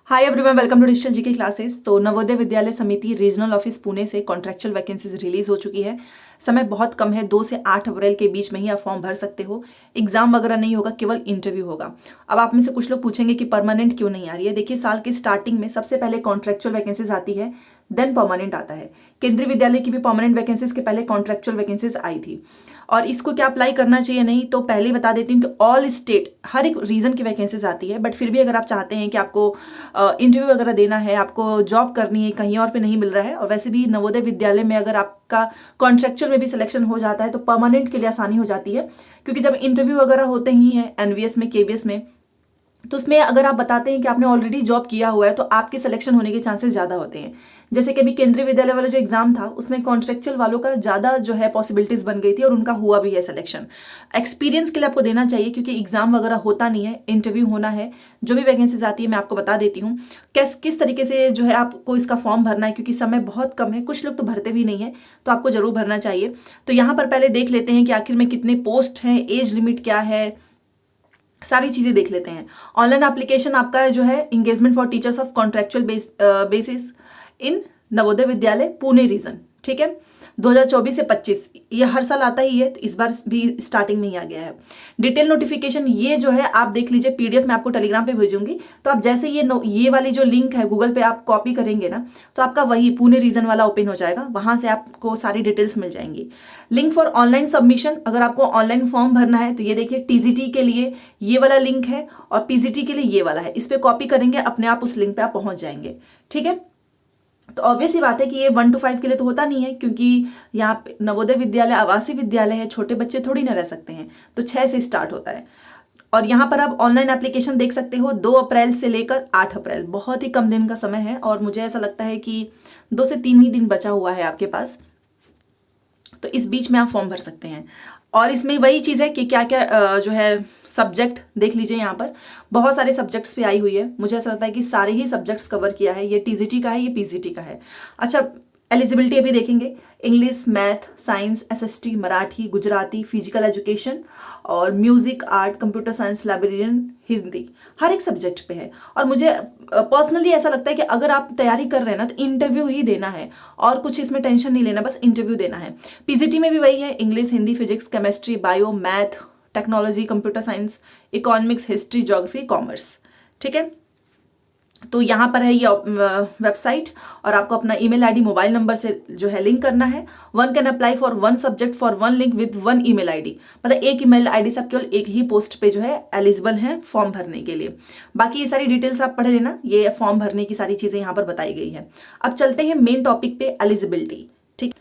Hi everyone, welcome to digital GK classes. तो नवोदय विद्यालय समिति रीजनल ऑफिस पुणे से कॉन्ट्रेक्चुअल वैकेंसीज रिलीज हो चुकी है। समय बहुत कम है, 2 से 8 अप्रैल के बीच में ही आप फॉर्म भर सकते हो। एग्जाम वगैरह नहीं होगा, केवल इंटरव्यू होगा। अब आप में से कुछ लोग पूछेंगे कि परमानेंट क्यों नहीं आ रही है। देखिए, साल के स्टार्टिंग में सबसे पहले कॉन्ट्रेक्चुअल वैकेंसीज आती है, देन परमानेंट आता है। केंद्रीय विद्यालय की भी परमानेंट वैकेंसीज के पहले कॉन्ट्रेक्चुअल वैकेंसीज आई थी। और इसको क्या अप्लाई करना चाहिए, नहीं तो पहले ही बता देती हूँ कि ऑल स्टेट हर एक रीजन की वैकेंसीज आती है। बट फिर भी अगर आप चाहते हैं कि आपको इंटरव्यू वगैरह देना है, आपको जॉब करनी है, कहीं और पे नहीं मिल रहा है, और वैसे भी नवोदय विद्यालय में अगर आपका कॉन्ट्रेक्चुअल में भी सिलेक्शन हो जाता है तो परमानेंट के लिए आसानी हो जाती है। क्योंकि जब इंटरव्यू वगैरह होते ही हैं एनवीएस में, केवीएस में, तो उसमें अगर आप बताते हैं कि आपने ऑलरेडी जॉब किया हुआ है तो आपके सिलेक्शन होने के चांसेस ज़्यादा होते हैं। जैसे कि अभी केंद्रीय विद्यालय वाला जो एग्जाम था उसमें कॉन्ट्रेक्चुअल वालों का ज़्यादा जो है पॉसिबिलिटीज बन गई थी और उनका हुआ भी है सिलेक्शन। एक्सपीरियंस के लिए आपको देना चाहिए, क्योंकि एग्जाम वगैरह होता नहीं है, इंटरव्यू होना है। जो भी वैकेंसीज आती है मैं आपको बता देती हूँ किस तरीके से जो है आपको इसका फॉर्म भरना है, क्योंकि समय बहुत कम है। कुछ लोग तो भरते भी नहीं है, तो आपको जरूर भरना चाहिए। तो यहाँ पर पहले देख लेते हैं कि आखिर में कितने पोस्ट हैं, एज लिमिट क्या है, सारी चीजें देख लेते हैं। ऑनलाइन एप्लीकेशन आपका जो है engagement for teachers of contractual basis in Navodaya Vidyalaya Pune reason, ठीक है। 2024 से 25 ये हर साल आता ही है, तो इस बार भी स्टार्टिंग में ही आ गया है। डिटेल नोटिफिकेशन ये जो है आप देख लीजिए, पीडीएफ मैं आपको टेलीग्राम पे भेजूंगी। तो आप जैसे ये वाली जो लिंक है गूगल पे आप कॉपी करेंगे ना, तो आपका वही पुणे रीजन वाला ओपन हो जाएगा, वहां से आपको सारी डिटेल्स मिल जाएंगी। लिंक फॉर ऑनलाइन सबमिशन, अगर आपको ऑनलाइन फॉर्म भरना है तो ये देखिए, टीजीटी के लिए ये वाला लिंक है और पीजीटी के लिए ये वाला है। इस पे कॉपी करेंगे, अपने आप उस लिंक पे आप पहुंच जाएंगे, ठीक है। तो ऑब्वियस ही बात है कि ये 1 to 5 के लिए तो होता नहीं है, क्योंकि यहाँ पे नवोदय विद्यालय आवासीय विद्यालय है, छोटे बच्चे थोड़ी ना रह सकते हैं, तो 6 से स्टार्ट होता है। और यहाँ पर आप ऑनलाइन एप्लीकेशन देख सकते हो, 2 अप्रैल से लेकर 8 अप्रैल, बहुत ही कम दिन का समय है। और मुझे ऐसा लगता है कि 2 से 3 ही दिन बचा हुआ है आपके पास, तो इस बीच में आप फॉर्म भर सकते हैं। और इसमें वही चीज़ है कि क्या क्या जो है सब्जेक्ट देख लीजिए, यहाँ पर बहुत सारे सब्जेक्ट्स पे आई हुई है। मुझे ऐसा लगता है कि सारे ही सब्जेक्ट्स कवर किया है। ये टीजीटी का है, ये पीजीटी का है। अच्छा, एलिजिबिलिटी अभी देखेंगे। English, math, science, SST, Marathi, Gujarati, physical education और music, art, computer science, librarian, Hindi, हर एक सब्जेक्ट पे है। और मुझे पर्सनली ऐसा लगता है कि अगर आप तैयारी कर रहे हैं ना, तो इंटरव्यू ही देना है, और कुछ इसमें टेंशन नहीं लेना, बस इंटरव्यू देना है। पीजीटी में भी वही है, English, Hindi, physics, chemistry, bio, math, technology, computer science, economics, history, geography, commerce, ठीक है। तो यहाँ पर है ये वेबसाइट, और आपको अपना ईमेल आईडी, मोबाइल नंबर से जो है लिंक करना है। One can apply for 1 subject for 1 link with 1 email ID, मतलब एक ईमेल आईडी से आप केवल एक ही पोस्ट पे जो है एलिजिबल हैं फॉर्म भरने के लिए। बाकी ये सारी डिटेल्स आप पढ़ लेना, ये फॉर्म भरने की सारी चीजें यहाँ पर बताई गई है। अब चलते हैं मेन टॉपिक पे, एलिजिबिलिटी, ठीक।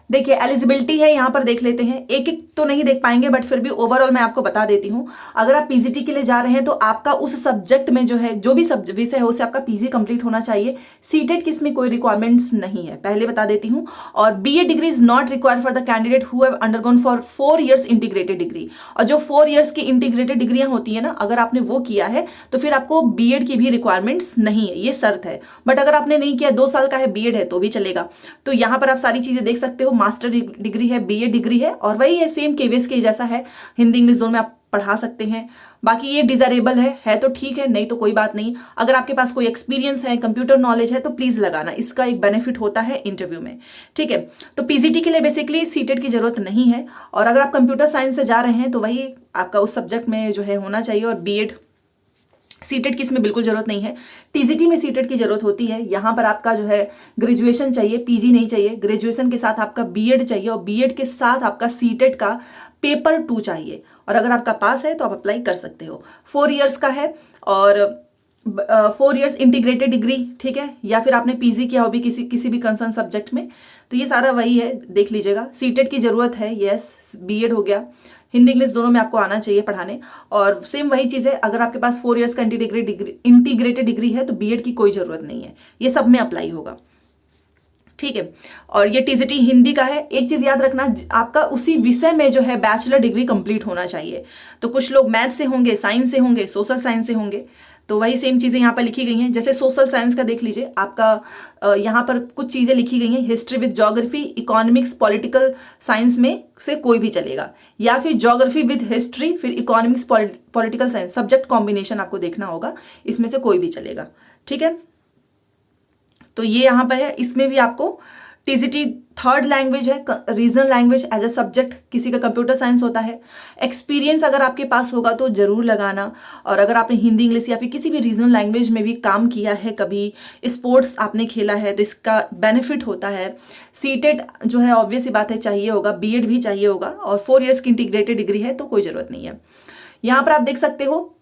देखिए, एलिजिबिलिटी है, यहाँ पर देख लेते हैं। एक एक तो नहीं देख पाएंगे, बट फिर भी ओवरऑल मैं आपको बता देती हूँ। अगर आप पीजीटी के लिए जा रहे हैं तो आपका उस सब्जेक्ट में जो है, जो भी विषय है, उससे आपका पीजी कंप्लीट होना चाहिए। सीटेट की इसमें कोई रिक्वायरमेंट्स नहीं है, पहले बता देती हूँ। और BA degree is not required for the candidate who have undergone for 4 years integrated degree. और जो 4 years की इंटीग्रेटेड डिग्रियां होती है ना, अगर आपने वो किया है तो फिर आपको बीएड की भी रिक्वायरमेंट्स नहीं है, ये शर्त है। बट अगर आपने नहीं किया, 2 साल का है, बीएड है, तो भी चलेगा। तो यहाँ पर आप सारी चीजें देख सकते हो, मास्टर डिग्री है, बीए डिग्री है, और वही है सेम केवीएस के जैसा है, हिंदी इंग्लिश दोनों में आप पढ़ा सकते हैं। बाकी ये डिजायरेबल है तो ठीक है, नहीं तो कोई बात नहीं। अगर आपके पास कोई एक्सपीरियंस है, कंप्यूटर नॉलेज है, तो प्लीज लगाना, इसका एक बेनिफिट होता है इंटरव्यू में, ठीक है। तो पीजीटी के लिए बेसिकली सीटेट की जरूरत नहीं है। और अगर आप कंप्यूटर साइंस से जा रहे हैं तो वही आपका उस सब्जेक्ट में जो है होना चाहिए। और बीएड, सीटेट की इसमें बिल्कुल जरूरत नहीं है। टीजीटी में सीटेट की जरूरत होती है। यहाँ पर आपका जो है ग्रेजुएशन चाहिए, पीजी नहीं चाहिए। ग्रेजुएशन के साथ आपका बीएड चाहिए, और बीएड के साथ आपका सीटेट का पेपर 2 चाहिए। और अगर आपका पास है तो आप अप्लाई कर सकते हो। 4 years का है, और 4 years इंटीग्रेटेड डिग्री, ठीक है। या फिर आपने पीजी किया हो भी किसी भी कंसर्न सब्जेक्ट में, तो ये सारा वही है, देख लीजिएगा। सीटेट की जरूरत है, यस। बीएड हो गया, हिंदी इंग्लिश दोनों में आपको आना चाहिए पढ़ाने। और सेम वही चीज़ है, अगर आपके पास 4 years का इंटीग्रेटेड डिग्री है तो बीएड की कोई ज़रूरत नहीं है, ये सब में अप्लाई होगा, ठीक है। और ये टीजीटी हिंदी का है। एक चीज़ याद रखना, आपका उसी विषय में जो है बैचलर डिग्री कंप्लीट होना चाहिए। तो कुछ लोग मैथ से होंगे, साइंस से होंगे, सोशल साइंस से होंगे, तो वही सेम चीज़ें यहाँ पर लिखी गई हैं। जैसे सोशल साइंस का देख लीजिए, आपका यहाँ पर कुछ चीज़ें लिखी गई हैं, history with geography, economics, political science में से कोई भी चलेगा, या फिर ज्योग्राफी विद हिस्ट्री फिर economics political science, subject combination आपको देखना होगा, इसमें से कोई भी चलेगा। ठीक है, तो ये यहाँ पर है। इसमें भी आपको टीजीटी थर्ड लैंग्वेज है, regional language as a subject, किसी का कंप्यूटर साइंस होता है। एक्सपीरियंस अगर आपके पास होगा तो जरूर लगाना, और अगर आपने हिंदी, इंग्लिश या फिर किसी भी रीजनल लैंग्वेज में भी काम किया है, कभी स्पोर्ट्स आपने खेला है, तो इसका बेनिफिट होता है। सीटेट जो है ऑब्वियस सी बात है चाहिए होगा, बीएड भी चाहिए होगा, और 4 ईयर्स की इंटीग्रेटेड डिग्री है तो कोई ज़रूरत नहीं है। यहाँ पर आप देख सकते हो,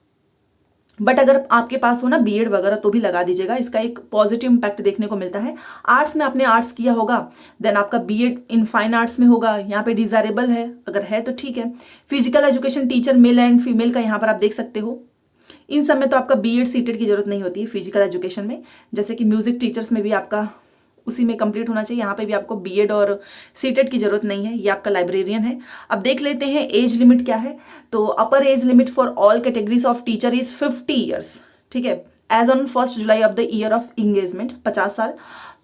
बट अगर आपके पास हो ना बीएड वगैरह तो भी लगा दीजिएगा, इसका एक पॉजिटिव इम्पैक्ट देखने को मिलता है। आर्ट्स में आपने आर्ट्स किया होगा, देन आपका बीएड इन फाइन आर्ट्स में होगा, यहाँ पे डिजायरेबल है, अगर है तो ठीक है। Physical education teacher male and female का यहाँ पर आप देख सकते हो। इन सब में तो आपका बीएड सीटेड की जरूरत नहीं होती है फिजिकल एजुकेशन में, जैसे कि म्यूजिक टीचर्स में भी आपका उसी में कंप्लीट होना चाहिए, यहाँ पे भी आपको बीएड और सीटेट की जरूरत नहीं है, ये आपका लाइब्रेरियन है। अब देख लेते हैं एज लिमिट क्या है। तो upper age limit for all categories of teacher is 50 years. ठीक है, age on 1 July of the year of engagement, 50 साल।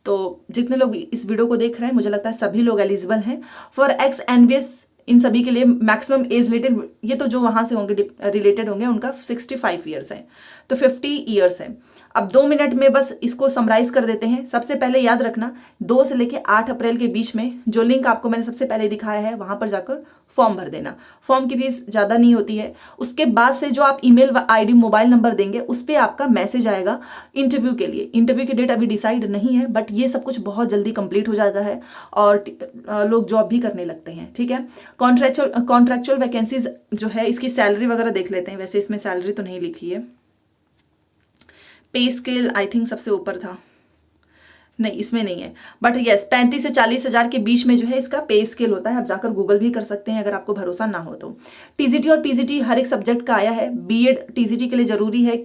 तो जितने लोग इस वीडियो को देख रहे हैं, मुझे लगता है सभी लोग एलिजिबल हैं फॉर एक्स एनवीएस। इन सभी के लिए मैक्सिमम एज रिलेटेड, ये तो जो वहाँ से होंगे रिलेटेड होंगे, उनका 65 ईयर्स है, तो 50 ईयर्स है। अब 2 मिनट में बस इसको समराइज कर देते हैं। सबसे पहले याद रखना, 2 से लेकर 8 अप्रैल के बीच में जो लिंक आपको मैंने सबसे पहले दिखाया है, वहाँ पर जाकर फॉर्म भर देना। फॉर्म की फीस ज़्यादा नहीं होती है। उसके बाद से जो आप ईमेल आईडी मोबाइल नंबर देंगे, उस पर आपका मैसेज आएगा इंटरव्यू के लिए। इंटरव्यू की डेट अभी डिसाइड नहीं है, बट ये सब कुछ बहुत जल्दी कंप्लीट हो जाता है और लोग जॉब भी करने लगते हैं। ठीक है, कॉन्ट्रैक्चुअल वैकेंसीज जो है, इसकी सैलरी वगैरह देख लेते हैं। वैसे इसमें सैलरी तो नहीं लिखी है। पे स्केल आई थिंक सबसे ऊपर था, नहीं इसमें नहीं है, बट यस 35 से 40 हज़ार के बीच में जो है इसका पे स्केल होता है। आप जाकर गूगल भी कर सकते हैं अगर आपको भरोसा ना हो तो। टीजीटी और पीजीटी हर एक सब्जेक्ट का आया है। बीएड टीजीटी के लिए जरूरी है,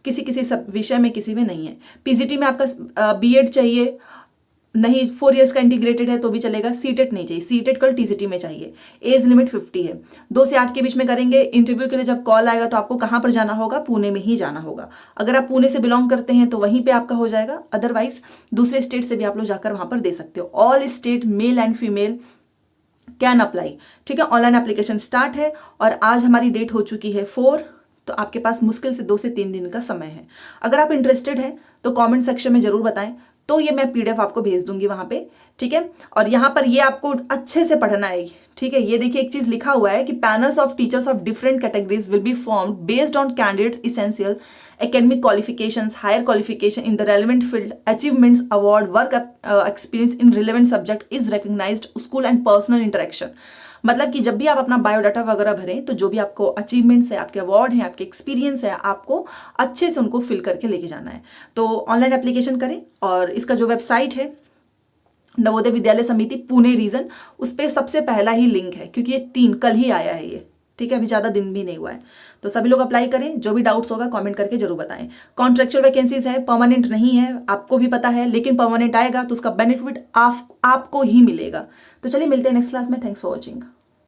किसी किसी सब विषय में, किसी में नहीं है। पीजीटी में आपका बीएड चाहिए, नहीं 4 ईयर्स का इंटीग्रेटेड है तो भी चलेगा। सीटेट नहीं चाहिए, सीटेट कल टीजीटी में चाहिए। एज लिमिट 50 है। 2 से 8 के बीच में करेंगे। इंटरव्यू के लिए जब कॉल आएगा तो आपको कहाँ पर जाना होगा, पुणे में ही जाना होगा। अगर आप पुणे से बिलोंग करते हैं तो वहीं पे आपका हो जाएगा, अदरवाइज दूसरे स्टेट से भी आप लोग जाकर वहां पर दे सकते हो। All state male and female can apply. ठीक है, ऑनलाइन एप्लीकेशन स्टार्ट है और आज हमारी डेट हो चुकी है 4, तो आपके पास मुश्किल से 2 से 3 दिन का समय है। अगर आप इंटरेस्टेड हैं तो कमेंट सेक्शन में जरूर बताएं, तो ये मैं पीडीएफ आपको भेज दूंगी वहां पे। ठीक है, और यहाँ पर ये आपको अच्छे से पढ़ना है। ठीक है, ये देखिए एक चीज लिखा हुआ है कि panels of teachers of different categories will be formed based on candidates essential academic qualifications, higher qualification in the relevant field, achievements, award, work experience in relevant subject is recognized, school and personal interaction। मतलब कि जब भी आप अपना biodata वगैरह भरें तो जो भी आपको अचीवमेंट्स है, आपके अवार्ड हैं, आपके एक्सपीरियंस है, आपको अच्छे से उनको फिल करके लेके जाना है। तो ऑनलाइन एप्लीकेशन करें, और इसका जो वेबसाइट है नवोदय विद्यालय समिति पुणे रीजन, उस पर सबसे पहला ही लिंक है, क्योंकि ये 3 कल ही आया है ये। ठीक है, अभी ज़्यादा दिन भी नहीं हुआ है। तो सभी लोग अप्लाई करें। जो भी डाउट्स होगा कमेंट करके जरूर बताएं। कॉन्ट्रेक्चुअल वैकेंसीज है, परमानेंट नहीं है, आपको भी पता है, लेकिन परमानेंट आएगा तो उसका बेनिफिट आपको ही मिलेगा। तो चलिए मिलते हैं नेक्स्ट क्लास में। Thanks for watching.